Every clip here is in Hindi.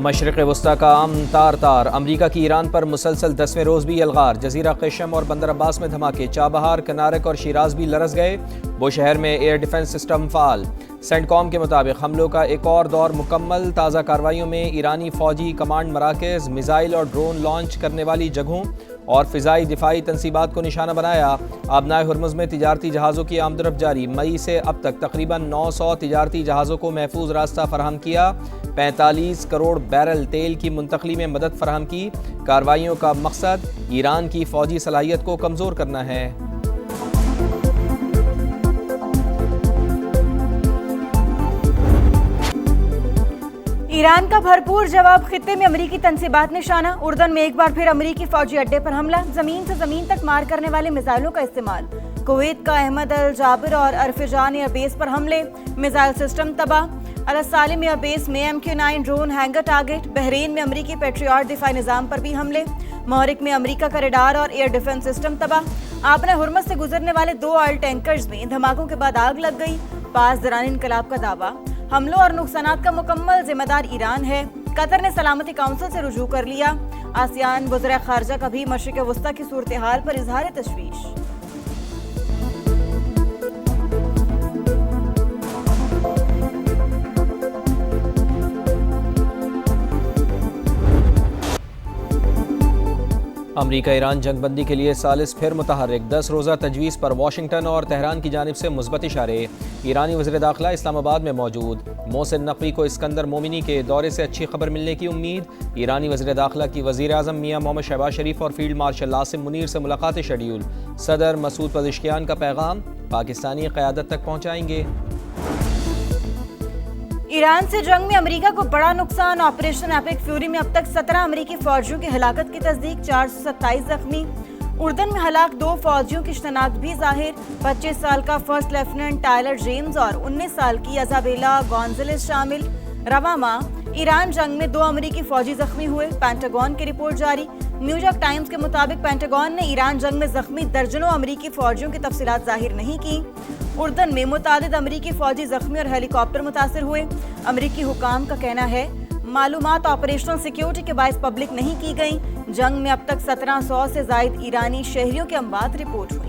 मशरिक़ वस्ता का अमन तार तार। अमरीका की ईरान पर मुसलसल 10वें रोज़ भी यलगार। जजीरा क़शम और बंदर अब्बास में धमाके। चाबहार, कनारक और शिराज भी लरस गए। बुशहर में air defence system fall. CENTCOM के मुताबिक हमलों का एक और दौर मुकम्मल। ताज़ा कार्रवाइयों में ईरानी फ़ौजी कमांड मराकज़, मिज़ाइल और ड्रोन लॉन्च करने वाली जगहों और फ़िज़ाई दिफाई तनसीबात को निशाना बनाया। आबनाए हुर्मुज़ में तिजारती जहाज़ों की आमदरफ़्त जारी। मई से अब तक तकरीबन 900 तिजारती जहाज़ों को महफूज रास्ता फराहम किया। 45 करोड़ बैरल तेल की मुंतकली में मदद फराहम की। कार्रवाइयों का मकसद ईरान की फ़ौजी सलाहियत को कमज़ोर करना है। ईरान का भरपूर जवाब। खित्ते में अमरीकी तनसीबात निशाना। उर्दन में एक बार फिर अमरीकी फौजी अड्डे पर हमला। जमीन से जमीन तक मार करने वाले मिसाइलों का इस्तेमाल। कुवैत का अहमद अल जाबिर और अरफजान एयरबेस पर हमले। मिसाइल सिस्टम तबाह। अल सालिम एयरबेस में MQ-9 drone hanger target. Bahrain में अमरीकी पेट्रियट दिफाई निज़ाम पर भी हमले। महरिक में अमरीका का रडार और एयर डिफेंस सिस्टम तबाह। आबना हुर्मुज़ से गुजरने वाले 2 ऑयल टैंकर्स में धमाकों के बाद आग लग गई। पास दरान इनकलाब का दावा। हमलों और नुकसानात का मुकम्मल जिम्मेदार ईरान है। कतर ने सलामती काउंसिल से रुजू कर लिया। आसियान वज़ीर ख़ारजा का भी मशरिक़ वस्ता की सूरत हाल पर इजहार तशवीश। अमरीका ईरान जंगबंदी के लिए सालिस फिर मुतहर्रिक। 10 रोज़ा तजवीज़ पर वाशिंगटन और तेहरान की जानिब से मुस्बत इशारे। ईरानी वज़ीर दाखिला इस्लामाबाद में मौजूद। मोहसिन नकवी को इस्कंदर मोमिनी के दौरे से अच्छी खबर मिलने की उम्मीद। ईरानी वज़ीर दाखिला की वज़ीर आज़म मियाँ मोहम्मद शहबाज शरीफ और फील्ड मार्शल आसिम मुनीर से मुलाकात शेड्यूल। सदर मसूद पज़ेश्कियान का पैगाम पाकिस्तानी क़यादत तक पहुँचाएंगे। ईरान से जंग में अमेरिका को बड़ा नुकसान। ऑपरेशन एपिक फ्यूरी में अब तक 17 अमेरिकी फौजियों की हलाकत की तस्दीक। 427 जख्मी। उर्दन में हलाक 2 फौजियों की शनाख्त भी जाहिर। 25 साल का फर्स्ट लेफ्टिनेंट टायलर जेम्स और 19 साल की अजाबेला गॉन्जलेस शामिल। रवा माह ईरान जंग में 2 अमेरिकी फौजी जख्मी हुए। पेंटागन की रिपोर्ट जारी। न्यूयॉर्क टाइम्स के मुताबिक पेंटागन ने ईरान जंग में जख्मी दर्जनों अमेरिकी फौजियों की तफसीलात जाहिर नहीं की। उर्दन में मुतादिद अमेरिकी फौजी जख्मी और हेलीकॉप्टर मुतासिर हुए। अमेरिकी हुकाम का कहना है मालूमात ऑपरेशनल सिक्योरिटी के बायस पब्लिक नहीं की गई। जंग में अब तक 1700 से जायद ईरानी शहरियों की अमवात रिपोर्ट हुई।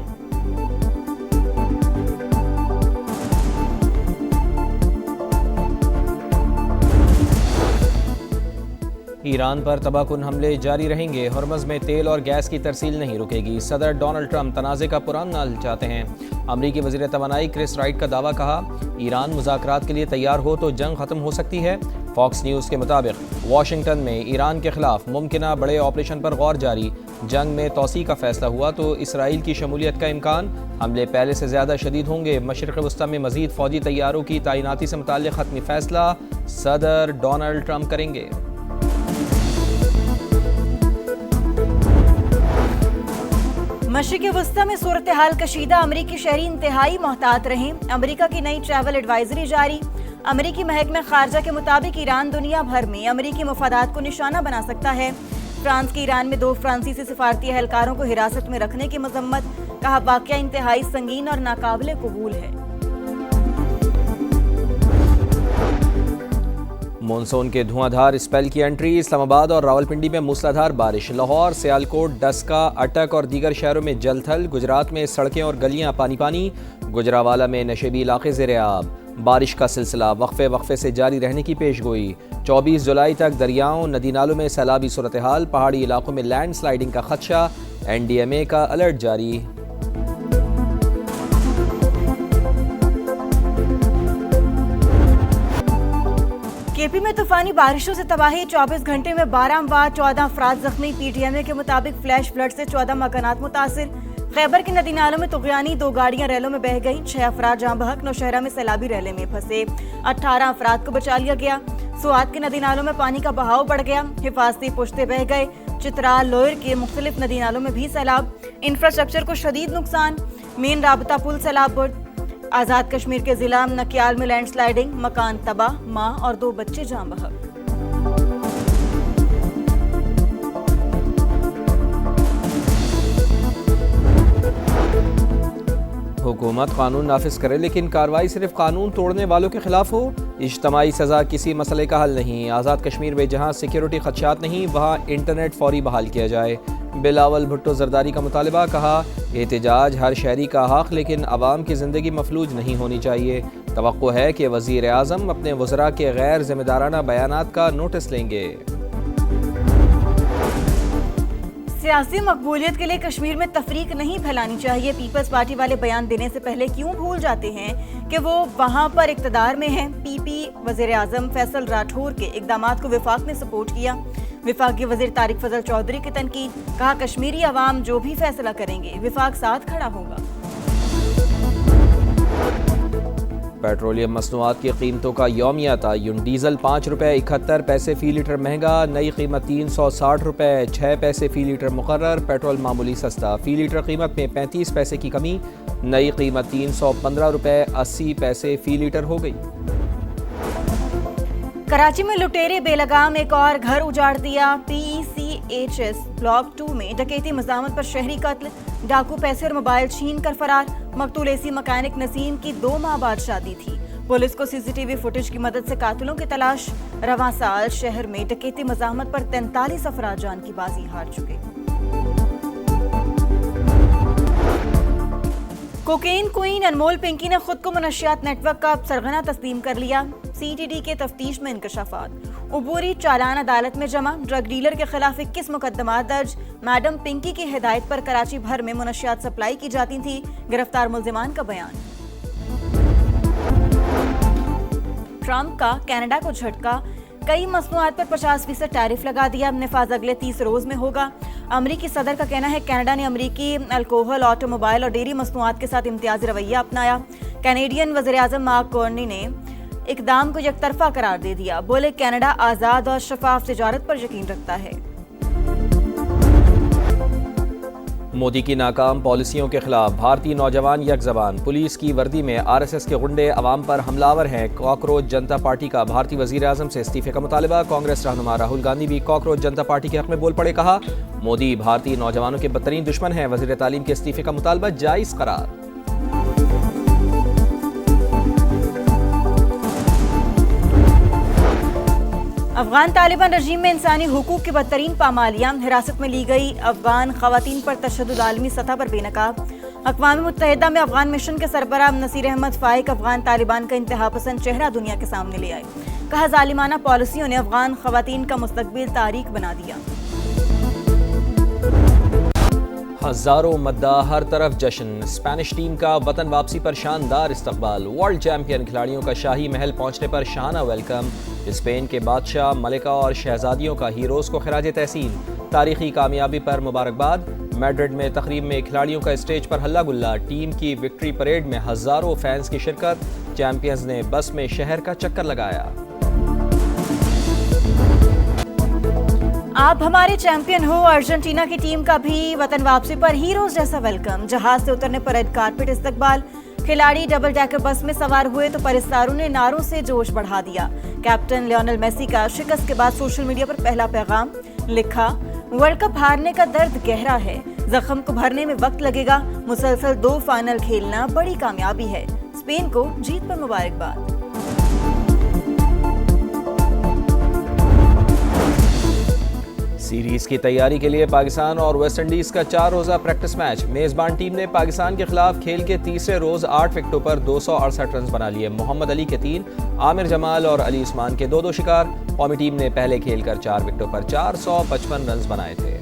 ईरान पर तबाहकुन हमले जारी रहेंगे। हुर्मुज़ में तेल और गैस की तरसील नहीं रुकेगी। सदर डोनाल्ड ट्रंप तनाज़े का पुराना हल चाहते हैं। अमरीकी वज़ीर तवानाई क्रिस राइट का दावा। कहा ईरान मुज़ाकरात के लिए तैयार हो तो जंग ख़त्म हो सकती है। फॉक्स न्यूज़ के मुताबिक वाशिंगटन में ईरान के खिलाफ मुमकिना बड़े ऑपरेशन पर गौर जारी। जंग में तोसी का फैसला हुआ तो इसराइल की शमूलियत का इम्कान। हमले पहले से ज़्यादा शदीद होंगे। मशरिक़ वस्ता में मज़ीद फ़ौजी तैयारों की तैनाती से मुताल्लिक़ हतमी फ़ैसला सदर डोनाल्ड ट्रंप करेंगे। मशरिक़ वस्ता में सूरत हाल कशीदा। अमरीकी शहरी इंतहाई मोहतात रहें। अमरीका की नई ट्रैवल एडवाइजरी जारी। अमरीकी महकमे खारजा के मुताबिक ईरान दुनिया भर में अमरीकी मफादात को निशाना बना सकता है। फ्रांस के ईरान में 2 फ्रांसीसी सिफारती एहलकारों को हिरासत में रखने की मजम्मत। कहा वाक़या इंतहाई संगीन और नाकाबिले कबूल है। मॉनसून के धुआंधार स्पेल की एंट्री। इस्लामाबाद और रावलपिंडी में मूसलाधार बारिश। लाहौर, सियालकोट, डस्का, अटक और दीगर शहरों में जलथल। गुजरात में सड़कें और गलियां पानी पानी। गुजरावाला में नशेबी इलाके ज़ेर-ए-आब। बारिश का सिलसिला वक्फे वक्फे से जारी रहने की पेशगोई। 24 जुलाई तक दरियाओं नदी नालों में सैलाबी सूरत हाल। पहाड़ी इलाकों में लैंड स्लाइडिंग का खदशा। NDMA का अलर्ट जारी। केपी में तूफानी बारिशों से तबाही। 24 घंटे में 12 अमवात, 14 अफराद जख्मी। PTMA के मुताबिक फ्लैश फ्लड से 14 मकानात मुतासिर। खैबर के नदी नालों में तुगयानी 2 गाड़ियां रैलों में बह गई। 6 अफराद जहां बहक। नौशहरा में सैलाबी रैले में फंसे 18 अफराद को बचा लिया गया। सुआत के नदी नालों में पानी का बहाव बढ़ गया। हिफाजती पुश्ते बह गए। चित्राल लोयर के मुख्तलिफ नदी नालों में भी सैलाब। इंफ्रास्ट्रक्चर को शदीद नुकसान। मेन राबता पुल सैलाब। आज़ाद कश्मीर के जिला नकियाल में लैंडस्लाइडिंग। मकान तबाह। माँ और 2 बच्चे जान बहक। हुकूमत कानून नाफिज करे लेकिन कार्रवाई सिर्फ कानून तोड़ने वालों के खिलाफ हो। इज्तमाई सज़ा किसी मसले का हल नहीं। आज़ाद कश्मीर में जहाँ सिक्योरिटी खदशात नहीं वहाँ इंटरनेट फौरी बहाल किया जाए। बिलावल भुट्टो जरदारी का मुतालबा, कहा एहतजाज हर शहरी का हक़ लेकिन आवाम की ज़िंदगी मफलूज नहीं होनी चाहिए। तवक्को है कि वज़ीर आज़म अपने वज़रा के गैर ज़िम्मेदाराना बयानात का नोटिस लेंगे। सियासी मकबूलियत के लिए कश्मीर में तफरीक नहीं फैलानी चाहिए। पीपल्स पार्टी वाले बयान देने से पहले क्यों भूल जाते हैं कि वो वहां पर इक़्तिदार में हैं। पीपी वज़ीर आज़म फैसल राठौर के इक़दामात को विफाक ने सपोर्ट किया। विफाकी वज़ीर तारिक फजल चौधरी की तनकीद, कहा कश्मीरी अवाम जो भी फैसला करेंगे विफाक साथ खड़ा होगा। पेट्रोलियम मसनूआत की कीमतों का यौमिया तयन। डीजल 5 रुपये 71 पैसे फ़ी लीटर महंगा, नई कीमत 360 रुपये 6 पैसे फ़ी लीटर मुकर्रर। पेट्रोल मामूली सस्ता, फ़ी लीटर कीमत में 35 पैसे की कमी, नई कीमत 315 रुपये 80 पैसे फ़ी लीटर हो गई। कराची में लुटेरे बेलगाम एक और घर उजाड़ दिया। PCHS ब्लॉक 2 में डकैती मज़ामत पर शहरी कत्ल, डाकू पैसे और मोबाइल छीन कर फरार। मकतूल एसी मकैनिक नसीम की 2 माह बाद शादी थी। पुलिस को CCTV फुटेज की मदद से कातिलों की तलाश। रवां साल शहर में डकैती मज़ामत पर 43 अफराद जान की बाजी हार चुके। कोकेन क्वीन अनमोल पिंकी ने खुद को मुनशियात नेटवर्क का सरगना तस्लीम कर लिया। CTD के तफ्तीश में इंकशाफात। उबूरी चालान अदालत में जमा, ड्रग डीलर के खिलाफ 21 मुकदमा दर्ज। मैडम पिंकी की हिदायत पर कराची भर में मुनशियात सप्लाई की जाती थी। गिरफ्तार मुल्जिमान का बयान। ट्रंप का कनाडा को झटका, कई मसनूआत पर 50% टैरिफ लगा दिया। निफाज अगले 30 रोज में होगा। अमरीकी सदर का कहना है कनाडा ने अमरीकी अल्कोहल, ऑटोमोबाइल और डेयरी मसनूआत के साथ इम्तियाजी रवैया अपनाया। कैनेडियन वज़ीर आज़म मार्क कार्नी ने इक़दाम को यकतरफा करार दे दिया। बोले कनाडा आज़ाद और शफाफ तिजारत पर यकीन रखता है। मोदी की नाकाम पॉलिसियों के खिलाफ भारतीय नौजवान यकजबान। पुलिस की वर्दी में RSS के गुंडे अवाम पर हमलावर हैं। कॉकरोच जनता पार्टी का भारतीय वजीर आजम से इस्तीफे का मुतालबा। कांग्रेस रहनुमा राहुल गांधी भी कॉकरोच जनता पार्टी के हक में बोल पड़े। कहा मोदी भारतीय नौजवानों के बदतरीन दुश्मन हैं। वजीर तालीम के इस्तीफे का मुतालबा जायज करार। अफगान तालिबान रजीम में इंसानी हुकूक की बदतरीन पामालियाँ। हिरासत में ली गई अफगान खवातीन पर तशद्दुद आलमी सतह पर बेनकाब। अक़वाम मुत्तहिदा में अफगान मिशन के सरबराह नसीर अहमद फाइक अफगान तालिबान का इंतहा पसंद चेहरा दुनिया के सामने ले आए। कहा जालिमाना पॉलिसियों ने अफगान खवातीन का मुस्तकबिल तारीख बना दिया। हजारों मद्दा, हर तरफ जश्न। स्पेनिश टीम का वतन वापसी पर शानदार इस्तकबाल। वर्ल्ड चैंपियन खिलाड़ियों का शाही महल पहुंचने पर शाहाना वेलकम। स्पेन के बादशाह, मलिका और शहजादियों का हीरोज़ को खिराज तहसीन। तारीखी कामयाबी पर मुबारकबाद। मैड्रिड में तकरीब में खिलाड़ियों का स्टेज पर हल्ला गुल्ला। टीम की विक्ट्री परेड में हजारों फैंस की शिरकत। चैंपियंस ने बस में शहर का चक्कर लगाया। आप हमारे चैंपियन हो। अर्जेंटीना की टीम का भी वतन वापसी पर हीरोज जैसा वेलकम। जहाज से उतरने पर रेड कारपेट इस्तकबाल। खिलाड़ी डबल डेकर बस में सवार हुए तो परिस्तारों ने नारों से जोश बढ़ा दिया। कैप्टन लियोनेल मेसी का शिकस्त के बाद सोशल मीडिया पर पहला पैगाम लिखा, वर्ल्ड कप हारने का दर्द गहरा है, जख्म को भरने में वक्त लगेगा। मुसलसल 2 फाइनल खेलना बड़ी कामयाबी है। स्पेन को जीत पर मुबारकबाद। सीरीज की तैयारी के लिए पाकिस्तान और वेस्ट इंडीज का 4 रोजा प्रैक्टिस मैच। मेजबान टीम ने पाकिस्तान के खिलाफ खेल के तीसरे रोज 8 विकेटों पर 268 रन बना लिए। मोहम्मद अली के 3, आमिर जमाल और अली उस्मान के 2 शिकार। कौमी टीम ने पहले खेल कर 4 विकेटों पर 455 रन बनाए थे।